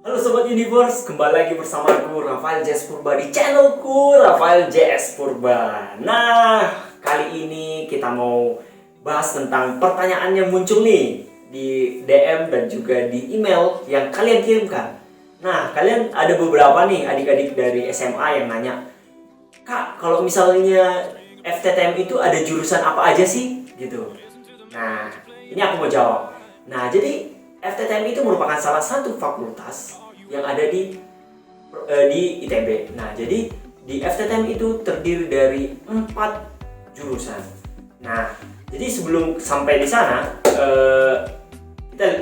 Halo Sobat Universe, kembali lagi bersama aku Rafael JS Purba di channelku Rafael JS Purba. Nah, kali ini kita mau bahas tentang pertanyaan yang muncul nih di DM dan juga di email yang kalian kirimkan. Nah, kalian ada beberapa nih adik-adik dari SMA yang nanya, Kak, kalau misalnya FTTM itu ada jurusan apa aja sih? Gitu. Nah, ini aku mau jawab. Nah, jadi FTTM itu merupakan salah satu fakultas yang ada di ITB. Nah, jadi di FTTM itu terdiri dari 4 jurusan. Nah, jadi sebelum sampai di sana,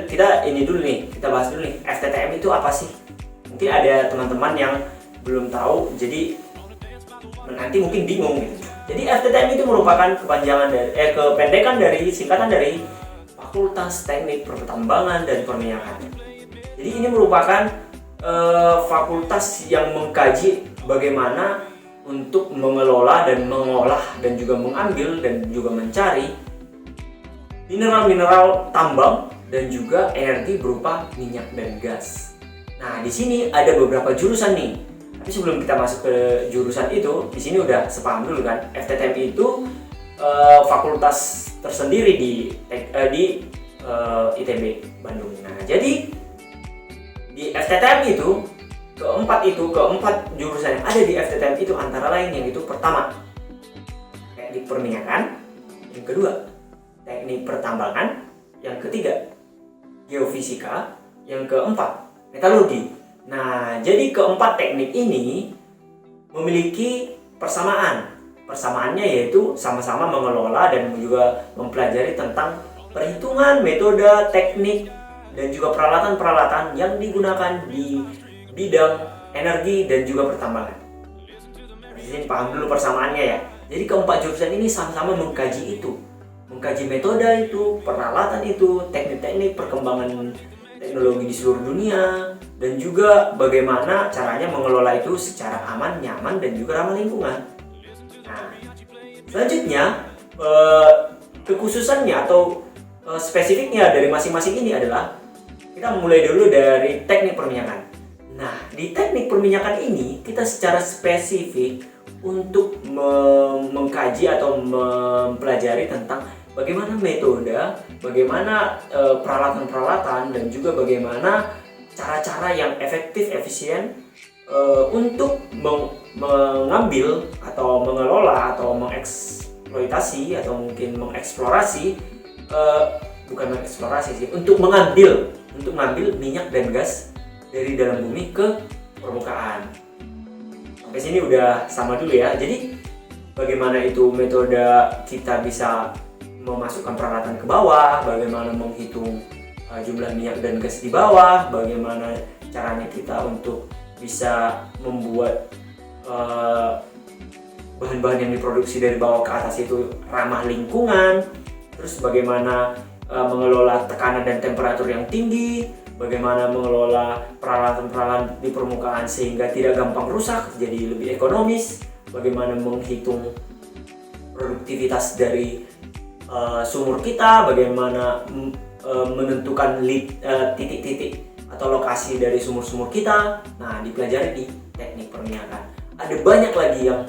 kita ini dulu nih, kita bahas dulu nih, FTTM itu apa sih? Mungkin ada teman-teman yang belum tahu, jadi nanti mungkin bingung gitu. Jadi FTTM itu merupakan kependekan dari singkatan dari Fakultas Teknik Pertambangan dan Perminyakan. Jadi ini merupakan fakultas yang mengkaji bagaimana untuk mengelola dan mengolah dan juga mengambil dan juga mencari mineral-mineral tambang dan juga energi berupa minyak dan gas. Nah, di sini ada beberapa jurusan nih. Tapi sebelum kita masuk ke jurusan itu, di sini udah sepaham dulu kan, FTTM itu fakultas tersendiri di ITB Bandung. Nah, jadi di FTTM itu keempat jurusan yang ada di FTTM itu antara lain yang itu pertama teknik perminyakan, yang kedua teknik pertambangan, yang ketiga geofisika, yang keempat metalurgi. Nah, jadi keempat teknik ini memiliki persamaan. Persamaannya yaitu sama-sama mengelola dan juga mempelajari tentang perhitungan, metode, teknik, dan juga peralatan-peralatan yang digunakan di bidang energi dan juga pertambangan. Di sini paham dulu persamaannya ya. Jadi keempat jurusan ini sama-sama mengkaji itu. Mengkaji metode itu, peralatan itu, teknik-teknik perkembangan teknologi di seluruh dunia, dan juga bagaimana caranya mengelola itu secara aman, nyaman, dan juga ramah lingkungan. Nah, selanjutnya kekhususannya atau spesifiknya dari masing-masing ini adalah kita mulai dulu dari teknik perminyakan. Nah, di teknik perminyakan ini kita secara spesifik untuk mengkaji atau mempelajari tentang bagaimana metode, bagaimana peralatan-peralatan, dan juga bagaimana cara-cara yang efektif, efisien untuk mengambil atau mengelola atau mengeksploitasi atau mungkin mengeksplorasi, untuk mengambil minyak dan gas dari dalam bumi ke permukaan. Sampai sini udah sama dulu ya. Jadi bagaimana itu metode kita bisa memasukkan peralatan ke bawah, bagaimana menghitung jumlah minyak dan gas di bawah, bagaimana caranya kita untuk bisa membuat bahan-bahan yang diproduksi dari bawah ke atas itu ramah lingkungan, terus bagaimana mengelola tekanan dan temperatur yang tinggi, bagaimana mengelola peralatan-peralatan di permukaan sehingga tidak gampang rusak, jadi lebih ekonomis, bagaimana menghitung produktivitas dari sumur kita, bagaimana menentukan titik-titik atau lokasi dari sumur-sumur kita. Nah, dipelajari di teknik perminyakan. Ada banyak lagi yang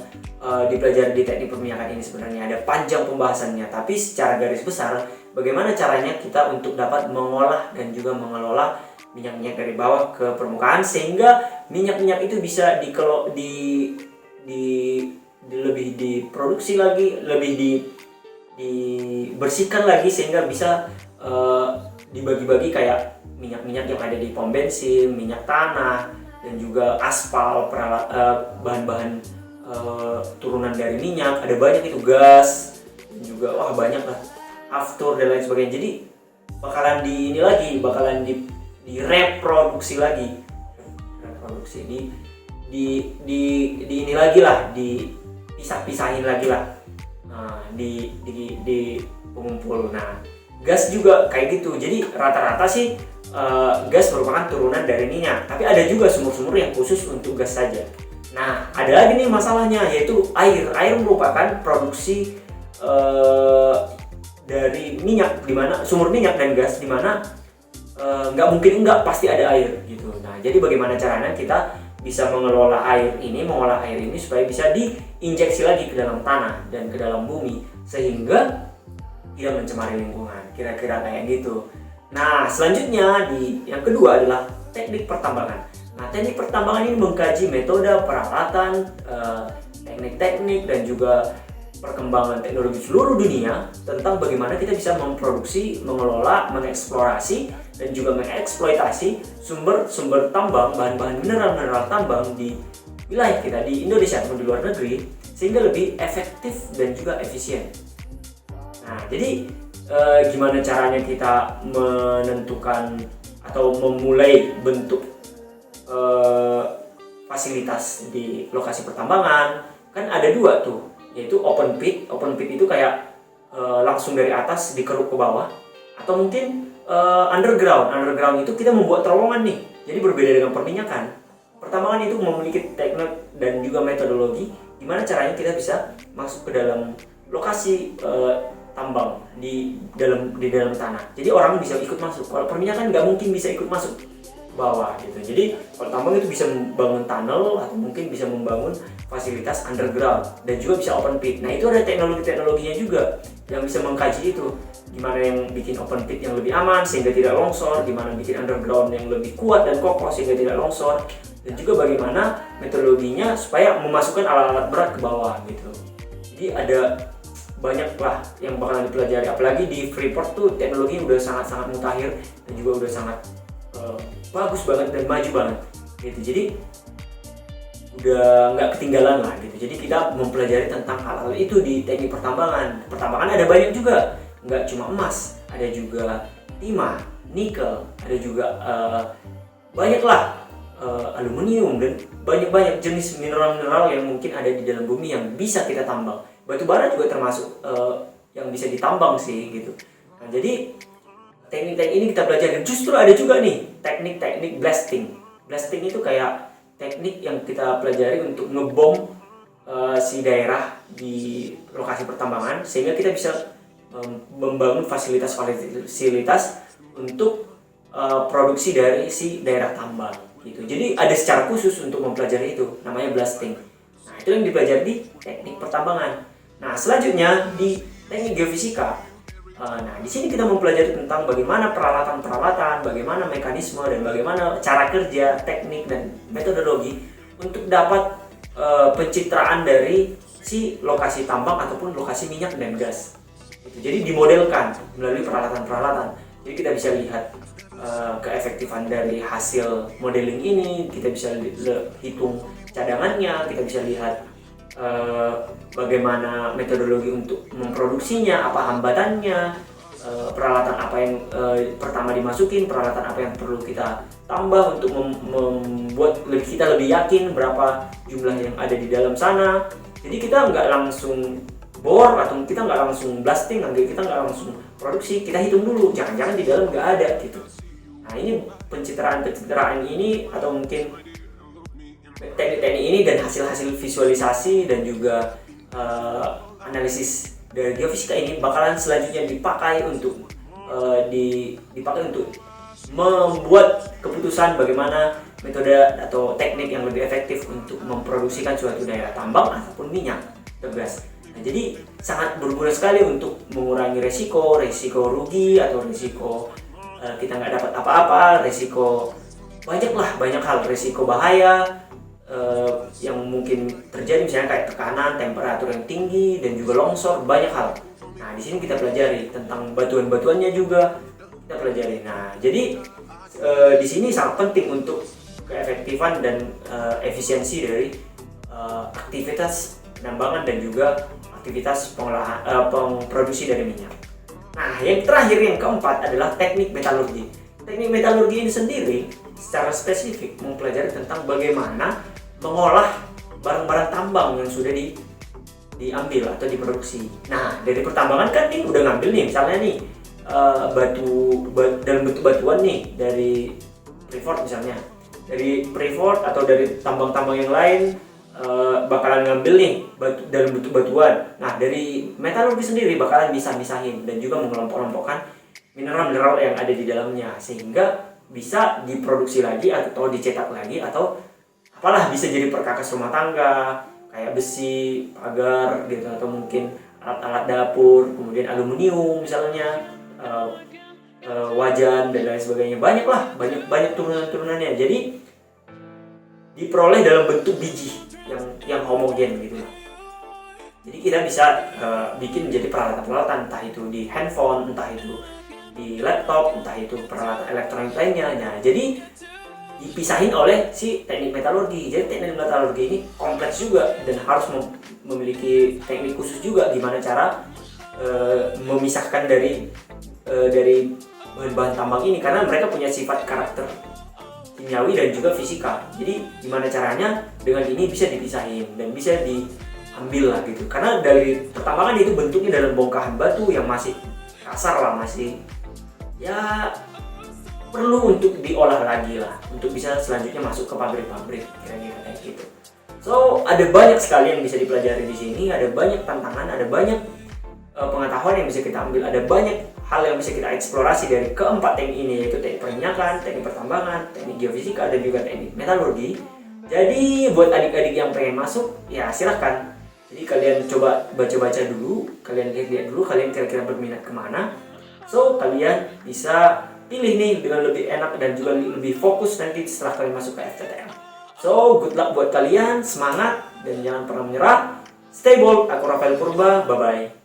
dipelajari di teknik perminyakan ini, sebenarnya ada panjang pembahasannya, tapi secara garis besar bagaimana caranya kita untuk dapat mengolah dan juga mengelola minyak-minyak dari bawah ke permukaan sehingga minyak-minyak itu bisa lebih diproduksi lagi, lebih dibersihkan lagi sehingga bisa dibagi-bagi kayak minyak-minyak yang ada di pom bensin, minyak tanah, dan juga aspal, bahan-bahan turunan dari minyak. Ada banyak itu, gas, dan juga banyak lah, aftur dan lain sebagainya. Jadi bakalan direproduksi lagi, dipisah-pisahin lagi lah. Nah, di pengumpul. Nah, gas juga kayak gitu. Jadi rata-rata sih gas merupakan turunan dari minyak. Tapi ada juga sumur-sumur yang khusus untuk gas saja. Nah, ada lagi nih masalahnya, yaitu air. Air merupakan produksi dari minyak, dimana sumur minyak dan gas, dimana nggak mungkin enggak, pasti ada air gitu. Nah, jadi bagaimana caranya kita bisa mengelola air ini, mengolah air ini supaya bisa diinjeksi lagi ke dalam tanah dan ke dalam bumi sehingga tidak mencemari lingkungan. Kira-kira kayak gitu. Nah, selanjutnya yang kedua adalah teknik pertambangan. Nah, teknik pertambangan ini mengkaji metode, peralatan, teknik-teknik dan juga perkembangan teknologi seluruh dunia tentang bagaimana kita bisa memproduksi, mengelola, mengeksplorasi dan juga mengeksploitasi sumber-sumber tambang, bahan-bahan mineral-mineral tambang di wilayah kita di Indonesia atau di luar negeri sehingga lebih efektif dan juga efisien. Nah, jadi gimana caranya kita menentukan atau memulai bentuk fasilitas di lokasi pertambangan? Kan ada dua tuh, yaitu open pit. Open pit itu kayak langsung dari atas dikeruk ke bawah, atau mungkin underground. Underground itu kita membuat terowongan nih. Jadi berbeda dengan perminyakan. Pertambangan itu memiliki teknik dan juga metodologi gimana caranya kita bisa masuk ke dalam lokasi tambang di dalam tanah. Jadi orang bisa ikut masuk. Kalau perminyakan nggak mungkin bisa ikut masuk ke bawah gitu. Jadi kalau tambang itu bisa membangun tunnel atau mungkin bisa membangun fasilitas underground dan juga bisa open pit. Nah, itu ada teknologi-teknologinya juga yang bisa mengkaji itu. Gimana yang bikin open pit yang lebih aman sehingga tidak longsor, gimana bikin underground yang lebih kuat dan kokoh sehingga tidak longsor, dan juga bagaimana metodologinya supaya memasukkan alat-alat berat ke bawah gitu. Jadi ada banyak lah yang bakalan dipelajari, apalagi di Freeport tuh teknologi udah sangat-sangat mutakhir dan juga udah sangat bagus banget dan maju banget gitu. Jadi udah nggak ketinggalan lah gitu. Jadi kita mempelajari tentang hal-hal itu di teknik pertambangan. Pertambangan ada banyak juga, nggak cuma emas, ada juga timah, nikel, ada juga banyak lah aluminium dan banyak jenis mineral-mineral yang mungkin ada di dalam bumi yang bisa kita tambang. Batu bara juga termasuk yang bisa ditambang sih gitu. Nah, jadi teknik-teknik ini kita pelajari. Justru ada juga nih teknik-teknik blasting. Blasting itu kayak teknik yang kita pelajari untuk ngebom si daerah di lokasi pertambangan sehingga kita bisa membangun fasilitas untuk produksi dari si daerah tambang gitu. Jadi ada secara khusus untuk mempelajari itu, namanya blasting. Nah, itu yang dipelajari di teknik pertambangan. Nah, selanjutnya di teknik geofisika. Nah, di sini kita mempelajari tentang bagaimana peralatan-peralatan, bagaimana mekanisme dan bagaimana cara kerja, teknik dan metodologi untuk dapat pencitraan dari si lokasi tambang ataupun lokasi minyak dan gas. Jadi dimodelkan melalui peralatan-peralatan. Jadi kita bisa lihat keefektifan dari hasil modeling ini, kita bisa hitung cadangannya, kita bisa lihat bagaimana metodologi untuk memproduksinya, apa hambatannya, peralatan apa yang pertama dimasukin, peralatan apa yang perlu kita tambah untuk membuat kita lebih yakin berapa jumlah yang ada di dalam sana. Jadi kita nggak langsung bor atau kita nggak langsung blasting, kita nggak langsung produksi, kita hitung dulu, jangan-jangan di dalam nggak ada gitu. Nah, ini pencitraan ini atau mungkin teknik-teknik ini dan hasil-hasil visualisasi dan juga analisis dari geofisika ini bakalan selanjutnya dipakai untuk membuat keputusan bagaimana metode atau teknik yang lebih efektif untuk memproduksikan suatu daerah tambang ataupun minyak atau gas. Nah, jadi sangat berguna sekali untuk mengurangi resiko rugi atau resiko kita nggak dapat apa-apa, resiko banyak hal, resiko bahaya yang mungkin terjadi, misalnya kayak tekanan, temperatur yang tinggi dan juga longsor, banyak hal. Nah, di sini kita pelajari tentang batuan-batuannya juga kita pelajari. Nah, jadi di sini sangat penting untuk keefektifan dan efisiensi dari aktivitas penambangan dan juga aktivitas produksi dari minyak. Nah, yang terakhir, yang keempat adalah teknik metalurgi. Teknik metalurgi ini sendiri secara spesifik mempelajari tentang bagaimana mengolah barang-barang tambang yang sudah diambil atau diproduksi. Nah, dari pertambangan kan nih udah ngambil nih, misalnya nih dalam bentuk batuan nih dari Freeport misalnya, dari Freeport atau dari tambang-tambang yang lain bakalan ngambil nih dalam bentuk batuan. Nah, dari metalurgi sendiri bakalan bisa misahin dan juga mengelompok-kelompokkan mineral-mineral yang ada di dalamnya, sehingga bisa diproduksi lagi atau dicetak lagi, atau apalah, bisa jadi perkakas rumah tangga kayak besi, pagar gitu, atau mungkin alat-alat dapur, kemudian aluminium misalnya, wajan dan lain sebagainya. Banyak turunan-turunannya. Jadi diperoleh dalam bentuk biji yang homogen gitu lah. Jadi kita bisa bikin menjadi peralatan-peralatan, entah itu di handphone, entah itu di laptop, entah itu peralatan elektronik lainnya. Nah, jadi dipisahin oleh si teknik metalurgi. Jadi teknik metalurgi ini kompleks juga dan harus memiliki teknik khusus juga gimana cara memisahkan dari bahan tambang ini, karena mereka punya sifat karakter kimiawi dan juga fisika. Jadi gimana caranya dengan ini bisa dipisahin dan bisa diambil lah gitu. Karena dari pertambangan itu bentuknya dalam bongkahan batu yang masih kasar lah, masih ya perlu untuk diolah lagi lah untuk bisa selanjutnya masuk ke pabrik-pabrik, kira-kira kayak gitu. So ada banyak sekali yang bisa dipelajari di sini, ada banyak tantangan, ada banyak pengetahuan yang bisa kita ambil, ada banyak hal yang bisa kita eksplorasi dari keempat teknik ini, yaitu teknik perminyakan, teknik pertambangan, teknik geofisika, dan juga teknik metalurgi. Jadi buat adik-adik yang pengen masuk, ya silahkan. Jadi kalian coba baca-baca dulu, kalian lihat dulu, kalian kira-kira berminat kemana. So kalian bisa pilih nih dengan lebih enak dan juga lebih fokus nanti setelah kalian masuk ke FTTM. So good luck buat kalian, semangat dan jangan pernah menyerah. Stay bold, aku Rafael Purba, bye bye.